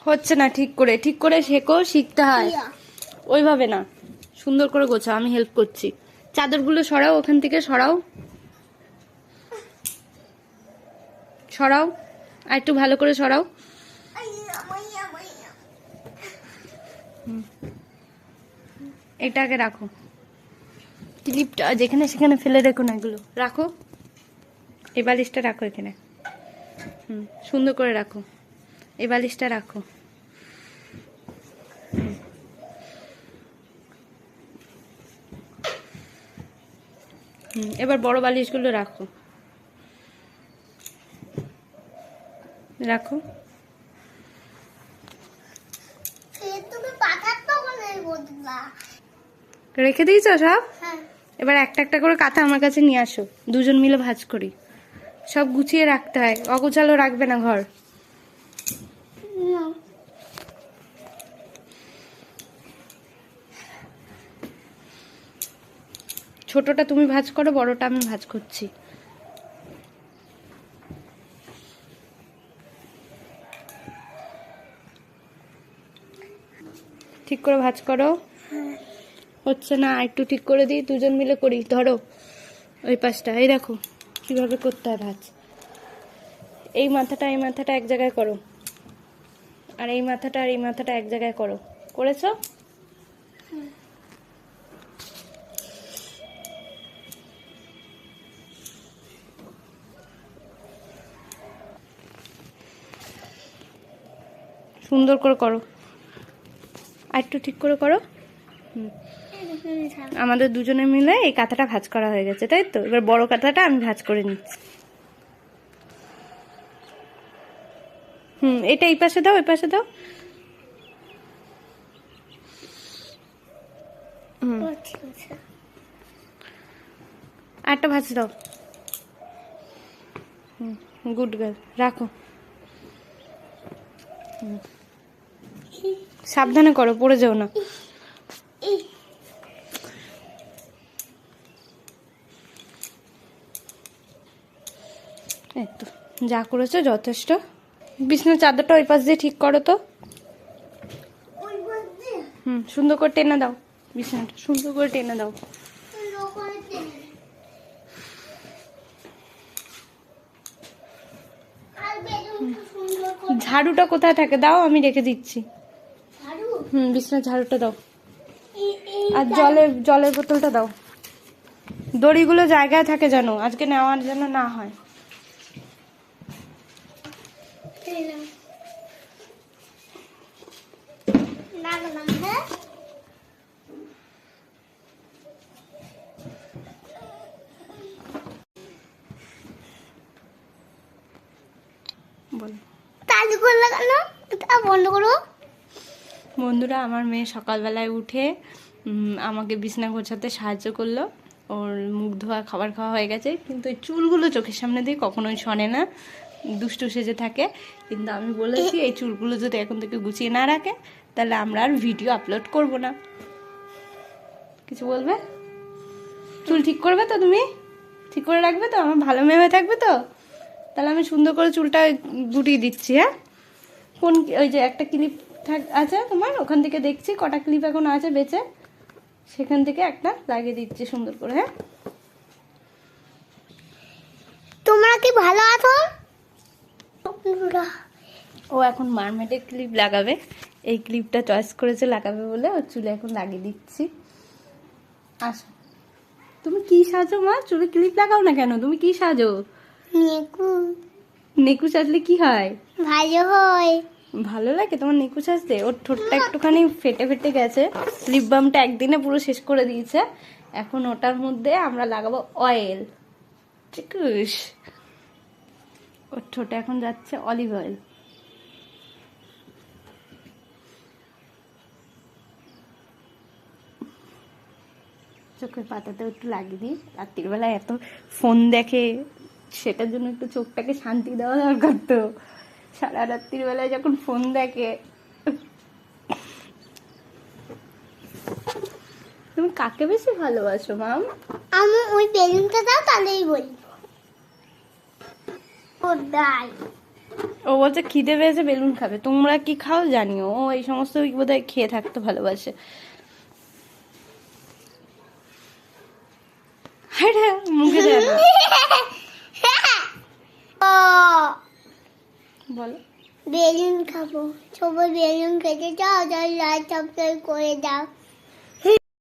হচ্ছে না, ঠিক করে শেখো, শিখতে হয় ওইভাবে না, সুন্দর করে গোছাও। আমি হেল্প করছি। চাদরগুলো সরাও, ওখান থেকে সরাও, আর একটু ভালো করে সরাও। এটা আগে রাখো, ক্লিপটা যেখানে সেখানে ফেলে রেখো না, এগুলো রাখো। এই বালিশটা রাখো এখানে, সুন্দর করে রাখো। এই বালিশটা রাখো। এবার বড় বালিশগুলো রাখো, রাখো। রেখে দিয়েছো সব? এবার একটা একটা করে কাঁথা আমার কাছে নিয়ে আসো, দুজন মিলে ভাঁজ করি। সব গুছিয়ে রাখতে হয়, অগোছালো রাখবে না ঘর। ছোটটা তুমি ভাঁজ করো, বড়টা আমি ভাঁজ করছি। ঠিক করে ভাঁজ করো। হচ্ছে না, একটু ঠিক করে দিই, দুজন মিলে করি। ধরো ওই পাশটা, এই দেখো কিভাবে করতে হয় ভাঁজ। এই মাথাটা এক জায়গায় করো, আর এই মাথাটা এক জায়গায় করো। করেছো? সুন্দর করে করো, আর একটু ঠিক করে করো। আমাদের দুজনে মিলে এই কাঁথাটা ভাঁজ করা হয়ে গেছে, তাই তো? এবার বড় কাঁথাটা আমি ভাঁজ করে নিচ্ছি। এটা এই পাশে দাও, ওই পাশে দাও। আরেকটা ভাঁজ দাও। গুড গার্ল, রাখো। সাবধানে করো, পড়ে যাও না। এই তো, যা করেছো যথেষ্ট। বিছানার চাদরটা ওই পাশ দিয়ে ঠিক করো তো। সুন্দর করে টেনে দাও, বিছানাটা সুন্দর করে টেনে দাও। ঝাড়ুটা কোথায় থাকে দাও, আমি রেখে দিচ্ছি। বিছানার ঝাড়ুটা দাও, আর জলের বোতলটা দাও। দড়িগুলো জায়গায় থাকে যেন, আজকে নেওয়ার জন্য না হয়। বন্ধ করো। বন্ধুরা, আমার মেয়ে সকালবেলায় উঠে আমাকে বিছানা গোছাতে সাহায্য করলো। ওর মুখ ধোয়া, খাবার খাওয়া হয়ে গেছে, কিন্তু এই চুলগুলো চোখের সামনে দিয়ে কখনোই শোনে না, দুষ্টু সেজে থাকে। কিন্তু আমি বলেছি এই চুলগুলো যদি এখন থেকে গুছিয়ে না রাখে তাহলে আমরা আর ভিডিও আপলোড করব না। কিছু বলবে? চুল ঠিক করবে তো? তুমি ঠিক করে রাখবে তো? আমার ভালো মেয়ে হয়ে থাকবে তো? তাহলে আমি সুন্দর করে চুলটা গুটিয়ে দিচ্ছি। হ্যাঁ, কোন ওই যে একটা ক্লিপ আছে তোমার, ওখান থেকে দেখছি কটা ক্লিপ এখন আছে বেঁচে, সেখান থেকে একটা লাগিয়ে দিচ্ছি সুন্দর করে। হ্যাঁ, তোমরা কি ভালো আছো? ও এখন মারমেডের ক্লিপ লাগাবে, এই ক্লিপটা চয়েস করেছে লাগাবে বলে ওর চুলে এখন লাগিয়ে দিচ্ছি। আসো। তুমি কি সাজো মা? চুলে ক্লিপ লাগাও না কেন? তুমি কি সাজো? নেকু। নেকু সাজলে কি হয়? ভালো হয়। ভালো লাগে তোমার নেকু সাজতে? ওর ঠোঁটটা একটুখানি ফেটে ফেটে গেছে, লিপ বামটা একদিনে পুরো শেষ করে দিয়েছে। এখন ওটার মধ্যে আমরা লাগাবো অয়েল। চিকুস, ওর ঠোঁটে এখন যাচ্ছে অলিভ অয়েল। চোখের পাতাতেও একটু লাগিয়ে দিই। রাত্রির বেলায় এত ফোন দেখে, সেটার জন্য একটু চোখটাকে শান্তি দেওয়া দরকার তো। সারা রাত্রির বেলায় যখন ফোন দেখে। তুমি কাকে বেশি ভালোবাসো মাম? আমি ওই বেলুনটা দাও, তাহলেই বলি। ও দাই। ও বলছে খিদে পেয়েছে বেলুন খাবে। তোমরা কি খাও জানিও, ও এই সমস্ত বোধহয় খেয়ে থাকতে ভালোবাসে। আরে মুখে দেয় না। ও বলো। বেলুন খাবো, সবাই বেলুন খেতে চাও, তাহলে লাইট সাবস্ক্রাইব করে দাও।